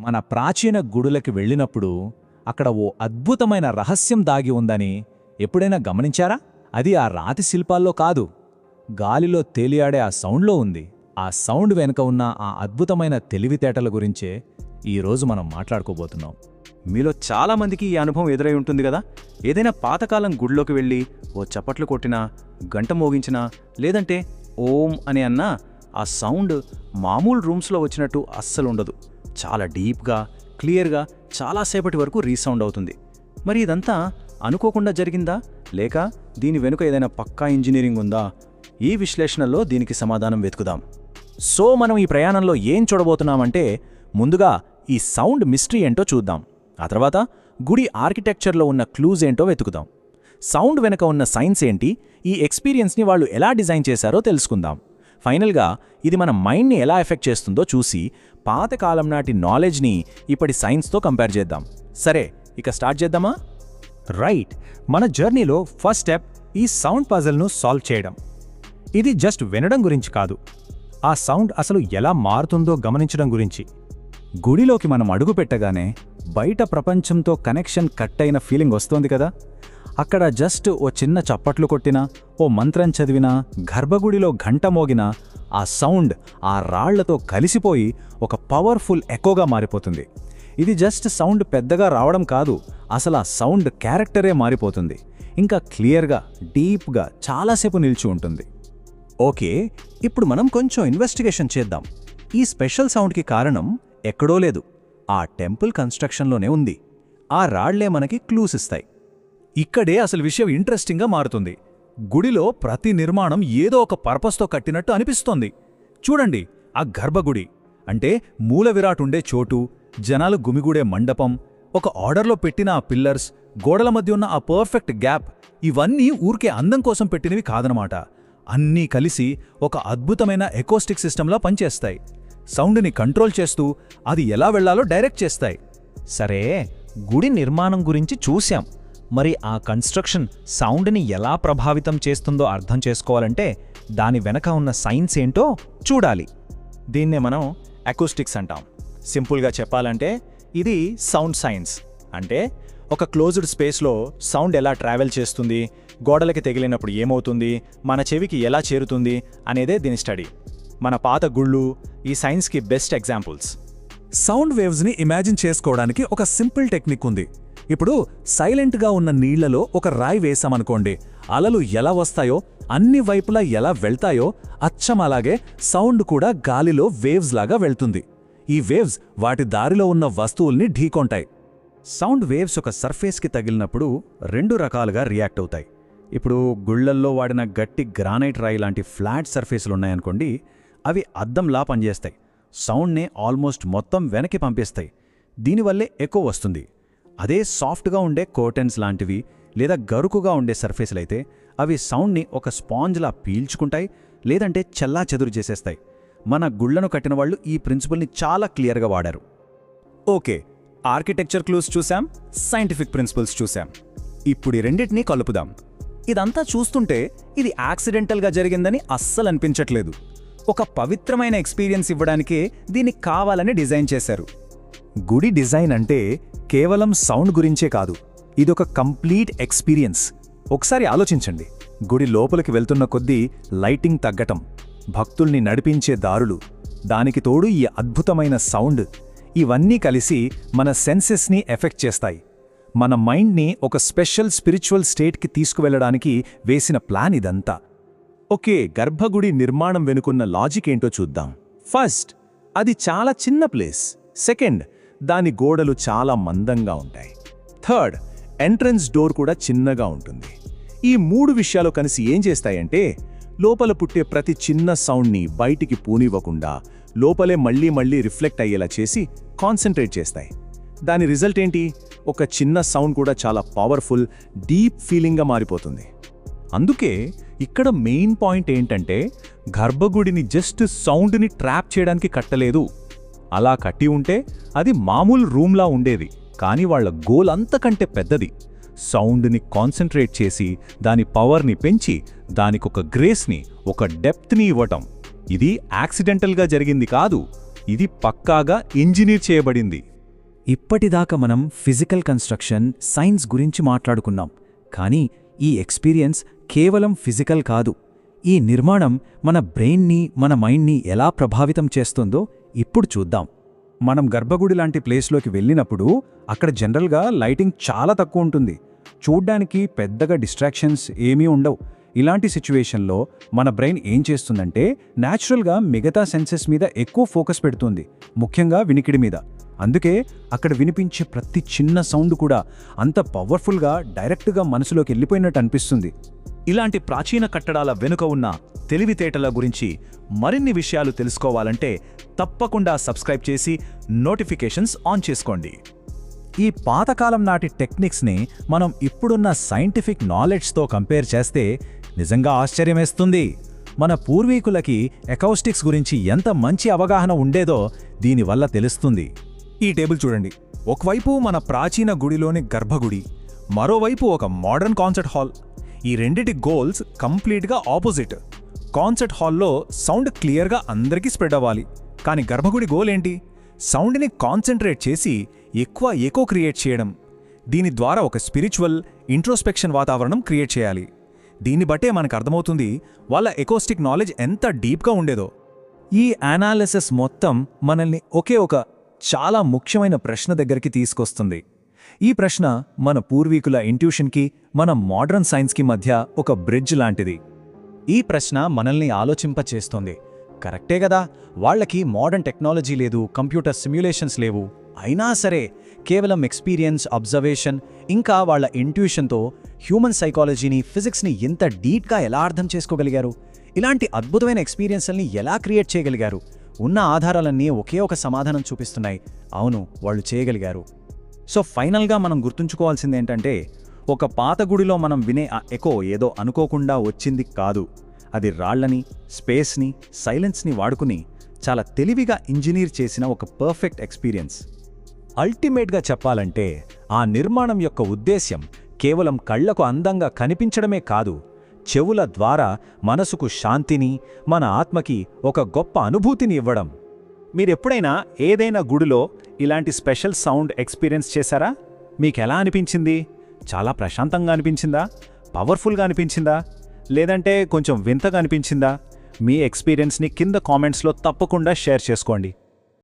మన ప్రాచీన గుడులకి వెళ్ళినప్పుడు అక్కడ ఓ అద్భుతమైన రహస్యం దాగి ఉందని ఎప్పుడైనా గమనించారా? అది ఆ రాతి శిల్పాల్లో కాదు, గాలిలో తేలియాడే ఆ సౌండ్లో ఉంది. ఆ సౌండ్ వెనుక ఉన్న ఆ అద్భుతమైన తెలివితేటల గురించే ఈరోజు మనం మాట్లాడుకోబోతున్నాం. మీలో చాలామందికి ఈ అనుభవం ఎదురై ఉంటుంది కదా. ఏదైనా పాతకాలం గుడిలోకి వెళ్ళి ఓ చప్పట్లు కొట్టినా, గంట మోగించినా, లేదంటే ఓం అని అన్నా ఆ సౌండ్ మామూలు రూమ్స్లో వచ్చినట్టు అస్సలుండదు. చాలా డీప్గా, క్లియర్గా చాలాసేపటి వరకు రీసౌండ్ అవుతుంది. మరి ఇదంతా అనుకోకుండా జరిగిందా, లేక దీని వెనుక ఏదైనా పక్కా ఇంజనీరింగ్ ఉందా? ఈ విశ్లేషణలో దీనికి సమాధానం వెతుకుదాం. సో మనం ఈ ప్రయాణంలో ఏం చూడబోతున్నామంటే, ముందుగా ఈ సౌండ్ మిస్టరీ ఏంటో చూద్దాం. ఆ తర్వాత గుడి ఆర్కిటెక్చర్లో ఉన్న క్లూజ్ ఏంటో వెతుకుదాం. సౌండ్ వెనుక ఉన్న సైన్స్ ఏంటి, ఈ ఎక్స్పీరియన్స్ని వాళ్ళు ఎలా డిజైన్ చేశారో తెలుసుకుందాం. ఫైనల్గా ఇది మన మైండ్ని ఎలా ఎఫెక్ట్ చేస్తుందో చూసి పాతకాలం నాటి నాలెడ్జ్ని ఇప్పటి సైన్స్తో కంపేర్ చేద్దాం. సరే, ఇక స్టార్ట్ చేద్దామా? రైట్. మన జర్నీలో ఫస్ట్ స్టెప్ ఈ సౌండ్ పజల్ను సాల్వ్ చేయడం. ఇది జస్ట్ వినడం గురించి కాదు, ఆ సౌండ్ అసలు ఎలా మారుతుందో గమనించడం గురించి. గుడిలోకి మనం అడుగు పెట్టగానే బయట ప్రపంచంతో కనెక్షన్ కట్ అయిన ఫీలింగ్ వస్తోంది కదా. అక్కడ జస్ట్ ఓ చిన్న చప్పట్లు కొట్టినా, ఓ మంత్రం చదివినా, గర్భగుడిలో ఘంట మోగినా ఆ సౌండ్ ఆ రాళ్లతో కలిసిపోయి ఒక పవర్ఫుల్ ఎకోగా మారిపోతుంది. ఇది జస్ట్ సౌండ్ పెద్దగా రావడం కాదు, అసలు ఆ సౌండ్ క్యారెక్టరే మారిపోతుంది. ఇంకా క్లియర్గా, డీప్గా చాలాసేపు నిలిచి ఉంటుంది. ఓకే, ఇప్పుడు మనం కొంచెం ఇన్వెస్టిగేషన్ చేద్దాం. ఈ స్పెషల్ సౌండ్కి కారణం ఎక్కడో లేదు, ఆ టెంపుల్ కన్స్ట్రక్షన్లోనే ఉంది. ఆ రాళ్లే మనకి క్లూస్ ఇస్తాయి. ఇక్కడే అసలు విషయం ఇంట్రెస్టింగ్గా మారుతుంది. గుడిలో ప్రతి నిర్మాణం ఏదో ఒక పర్పస్తో కట్టినట్టు అనిపిస్తోంది. చూడండి, ఆ గర్భగుడి అంటే మూల విరాట్ ఉండే చోటు, జనాలు గుమిగూడే మండపం, ఒక ఆర్డర్లో పెట్టిన ఆ పిల్లర్స్, గోడల మధ్య ఉన్న ఆ పర్ఫెక్ట్ గ్యాప్, ఇవన్నీ ఊరికే అందం కోసం పెట్టినవి కాదనమాట. అన్నీ కలిసి ఒక అద్భుతమైన ఎకోస్టిక్ సిస్టంలా పనిచేస్తాయి. సౌండ్ని కంట్రోల్ చేస్తూ అది ఎలా వెళ్లాలో డైరెక్ట్ చేస్తాయి. సరే, గుడి నిర్మాణం గురించి చూశాం. మరి ఆ కన్స్ట్రక్షన్ సౌండ్ని ఎలా ప్రభావితం చేస్తుందో అర్థం చేసుకోవాలంటే దాని వెనక ఉన్న సైన్స్ ఏంటో చూడాలి. దీన్నే మనం అకూస్టిక్స్ అంటాం. సింపుల్గా చెప్పాలంటే ఇది సౌండ్ సైన్స్. అంటే ఒక క్లోజ్డ్ స్పేస్లో సౌండ్ ఎలా ట్రావెల్ చేస్తుంది, గోడలకి తగిలినప్పుడు ఏమవుతుంది, మన చెవికి ఎలా చేరుతుంది అనేదే దీని స్టడీ. మన పాత గుళ్ళు ఈ సైన్స్కి బెస్ట్ ఎగ్జాంపుల్స్. సౌండ్ వేవ్స్ని ఇమాజిన్ చేసుకోవడానికి ఒక సింపుల్ టెక్నిక్ ఉంది. ఇప్పుడు సైలెంట్గా ఉన్న నీళ్లలో ఒక రాయి వేశామనుకోండి, అలలు ఎలా వస్తాయో, అన్ని వైపులా ఎలా వెళ్తాయో, అచ్చం అలాగే సౌండ్ కూడా గాలిలో వేవ్స్ లాగా వెళ్తుంది. ఈ వేవ్స్ వాటి దారిలో ఉన్న వస్తువుల్ని ఢీకొంటాయి. సౌండ్ వేవ్స్ ఒక సర్ఫేస్కి తగిలినప్పుడు రెండు రకాలుగా రియాక్ట్ అవుతాయి. ఇప్పుడు గుళ్లల్లో వాడిన గట్టి గ్రానైట్ రాయి లాంటి ఫ్లాట్ సర్ఫేసులున్నాయనుకోండి, అవి అద్దంలా పనిచేస్తాయి. సౌండ్నే ఆల్మోస్ట్ మొత్తం వెనక్కి పంపిస్తాయి. దీనివల్లే ఎక్కువ వస్తుంది. అదే సాఫ్ట్గా ఉండే కర్టెన్స్ లాంటివి లేదా గరుకుగా ఉండే సర్ఫేసులైతే అవి సౌండ్ని ఒక స్పాంజ్లా పీల్చుకుంటాయి, లేదంటే చల్లా చెదురు చేసేస్తాయి. మన గుళ్లను కట్టిన వాళ్ళు ఈ ప్రిన్సిపల్ని చాలా క్లియర్గా వాడారు. ఓకే, ఆర్కిటెక్చర్ క్లూస్ చూశాం, సైంటిఫిక్ ప్రిన్సిపల్స్ చూశాం. ఇప్పుడు ఈ రెండింటినీ కలుపుదాం. ఇదంతా చూస్తుంటే ఇది యాక్సిడెంటల్గా జరిగిందని అస్సలు అనిపించట్లేదు. ఒక పవిత్రమైన ఎక్స్పీరియన్స్ ఇవ్వడానికే దీన్ని కావాలని డిజైన్ చేశారు. గుడి డిజైన్ అంటే కేవలం సౌండ్ గురించే కాదు, ఇదొక కంప్లీట్ ఎక్స్పీరియన్స్. ఒకసారి ఆలోచించండి, గుడి లోపలికి వెళ్తున్న కొద్దీ లైటింగ్ తగ్గటం, భక్తుల్ని నడిపించే దారులు, దానికి తోడు ఈ అద్భుతమైన సౌండ్, ఇవన్నీ కలిసి మన సెన్సెస్ని ఎఫెక్ట్ చేస్తాయి. మన మైండ్ని ఒక స్పెషల్ స్పిరిచువల్ స్టేట్కి తీసుకువెళ్లడానికి వేసిన ప్లాన్ ఇదంతా. ఓకే, గర్భగుడి నిర్మాణం వెనుకున్న లాజిక్ ఏంటో చూద్దాం. ఫస్ట్, అది చాలా చిన్న ప్లేస్. సెకండ్, దాని గోడలు చాలా మందంగా ఉంటాయి. థర్డ్, ఎంట్రన్స్ డోర్ కూడా చిన్నగా ఉంటుంది. ఈ మూడు విషయాలు కలిసి ఏం చేస్తాయంటే లోపల పుట్టే ప్రతి చిన్న సౌండ్ని బయటికి పూనివ్వకుండా లోపలే మళ్లీ మళ్లీ రిఫ్లెక్ట్ అయ్యేలా చేసి కాన్సంట్రేట్ చేస్తాయి. దాని రిజల్ట్ ఏంటి? ఒక చిన్న సౌండ్ కూడా చాలా పవర్ఫుల్, డీప్ ఫీలింగ్గా మారిపోతుంది. అందుకే ఇక్కడ మెయిన్ పాయింట్ ఏంటంటే గర్భగుడిని జస్ట్ సౌండ్ని ట్రాప్ చేయడానికి కట్టలేదు. అలా కట్టి ఉంటే అది మామూలు రూమ్లా ఉండేది. కానీ వాళ్ల గోల్ అంతకంటే పెద్దది. సౌండ్ని కాన్సంట్రేట్ చేసి దాని పవర్ని పెంచి దానికొక గ్రేస్ని, ఒక డెప్త్ని ఇవ్వటం. ఇది యాక్సిడెంటల్గా జరిగింది కాదు, ఇది పక్కాగా ఇంజనీర్ చేయబడింది. ఇప్పటిదాకా మనం ఫిజికల్ కన్స్ట్రక్షన్, సైన్స్ గురించి మాట్లాడుకున్నాం. కానీ ఈ ఎక్స్పీరియన్స్ కేవలం ఫిజికల్ కాదు. ఈ నిర్మాణం మన బ్రెయిన్ని, మన మైండ్ని ఎలా ప్రభావితం చేస్తుందో ఇప్పుడు చూద్దాం. మనం గర్భగుడి లాంటి ప్లేస్లోకి వెళ్ళినప్పుడు అక్కడ జనరల్గా లైటింగ్ చాలా తక్కువ ఉంటుంది. చూడ్డానికి పెద్దగా డిస్ట్రాక్షన్స్ ఏమీ ఉండవు. ఇలాంటి సిచ్యువేషన్లో మన బ్రెయిన్ ఏం చేస్తుందంటే న్యాచురల్గా మిగతా సెన్సెస్ మీద ఎక్కువ ఫోకస్ పెడుతుంది, ముఖ్యంగా వినికిడి మీద. అందుకే అక్కడ వినిపించే ప్రతి చిన్న సౌండ్ కూడా అంత పవర్ఫుల్గా డైరెక్ట్గా మనసులోకి వెళ్ళిపోయినట్టు అనిపిస్తుంది. ఇలాంటి ప్రాచీన కట్టడాల వెనుక ఉన్న తెలివితేటల గురించి మరిన్ని విషయాలు తెలుసుకోవాలంటే తప్పకుండా సబ్స్క్రైబ్ చేసి నోటిఫికేషన్స్ ఆన్ చేసుకోండి. ఈ పాతకాలం నాటి టెక్నిక్స్ని మనం ఇప్పుడున్న సైంటిఫిక్ నాలెడ్జ్తో కంపేర్ చేస్తే నిజంగా ఆశ్చర్యమేస్తుంది. మన పూర్వీకులకి ఎకౌస్టిక్స్ గురించి ఎంత మంచి అవగాహన ఉండేదో దీనివల్ల తెలుస్తుంది. ఈ టేబుల్ చూడండి. ఒకవైపు మన ప్రాచీన గుడిలోని గర్భగుడి, మరోవైపు ఒక మోడర్న్ కాన్సర్ట్ హాల్. ఈ రెండిటి గోల్స్ కంప్లీట్గా ఆపోజిట్. కాన్సర్ట్ హాల్లో సౌండ్ క్లియర్గా అందరికీ స్ప్రెడ్ అవ్వాలి. కానీ గర్భగుడి గోల్ ఏంటి? సౌండ్ని కాన్సంట్రేట్ చేసి ఎక్కువ ఎకో క్రియేట్ చేయడం. దీని ద్వారా ఒక స్పిరిచువల్, ఇంట్రోస్పెక్షన్ వాతావరణం క్రియేట్ చేయాలి. దీన్ని బట్టే మనకు అర్థమవుతుంది వాళ్ళ ఎకోస్టిక్ నాలెడ్జ్ ఎంత డీప్గా ఉండేదో. ఈ అనాలిసిస్ మొత్తం మనల్ని ఒకే ఒక చాలా ముఖ్యమైన ప్రశ్న దగ్గరికి తీసుకొస్తుంది. ఈ ప్రశ్న మన పూర్వీకుల ఇంట్యూషన్కి, మన మోడర్న్ సైన్స్కి మధ్య ఒక బ్రిడ్జ్ లాంటిది. ఈ ప్రశ్న మనల్ని ఆలోచింపచేస్తోంది. కరెక్టే కదా, వాళ్ళకి మోడర్న్ టెక్నాలజీ లేదు, కంప్యూటర్ సిమ్యులేషన్స్ లేవు. అయినా సరే కేవలం ఎక్స్పీరియన్స్, అబ్జర్వేషన్, ఇంకా వాళ్ళ ఇంట్యూషన్తో హ్యూమన్ సైకాలజీని, ఫిజిక్స్ని ఇంత డీప్గా ఎలా అర్థం చేసుకోగలిగారు? ఇలాంటి అద్భుతమైన ఎక్స్పీరియన్స్ని ఎలా క్రియేట్ చేయగలిగారు? ఉన్న ఆధారాలన్నీ ఒకే ఒక సమాధానం చూపిస్తున్నాయి. అవును, వాళ్ళు చేయగలిగారు. సో ఫైనల్గా మనం గుర్తుంచుకోవాల్సిందేంటంటే, ఒక పాత గుడిలో మనం వినే ఆ ఎకో ఏదో అనుకోకుండా వచ్చింది కాదు. అది రాళ్లని, స్పేస్ని, సైలెన్స్ని వాడుకుని చాలా తెలివిగా ఇంజనీర్ చేసిన ఒక పర్ఫెక్ట్ ఎక్స్పీరియన్స్. అల్టిమేట్గా చెప్పాలంటే ఆ నిర్మాణం యొక్క ఉద్దేశ్యం కేవలం కళ్లకు అందంగా కనిపించడమే కాదు, చెవుల ద్వారా మనసుకు శాంతిని, మన ఆత్మకి ఒక గొప్ప అనుభూతిని ఇవ్వడం. మీరెప్పుడైనా ఏదైనా గుడిలో ఇలాంటి స్పెషల్ సౌండ్ ఎక్స్పీరియన్స్ చేశారా? మీకెలా అనిపించింది? చాలా ప్రశాంతంగా అనిపించిందా? పవర్ఫుల్గా అనిపించిందా? లేదంటే కొంచెం వింతగా అనిపించిందా? మీ ఎక్స్పీరియన్స్ని కింద కామెంట్స్లో తప్పకుండా షేర్ చేసుకోండి.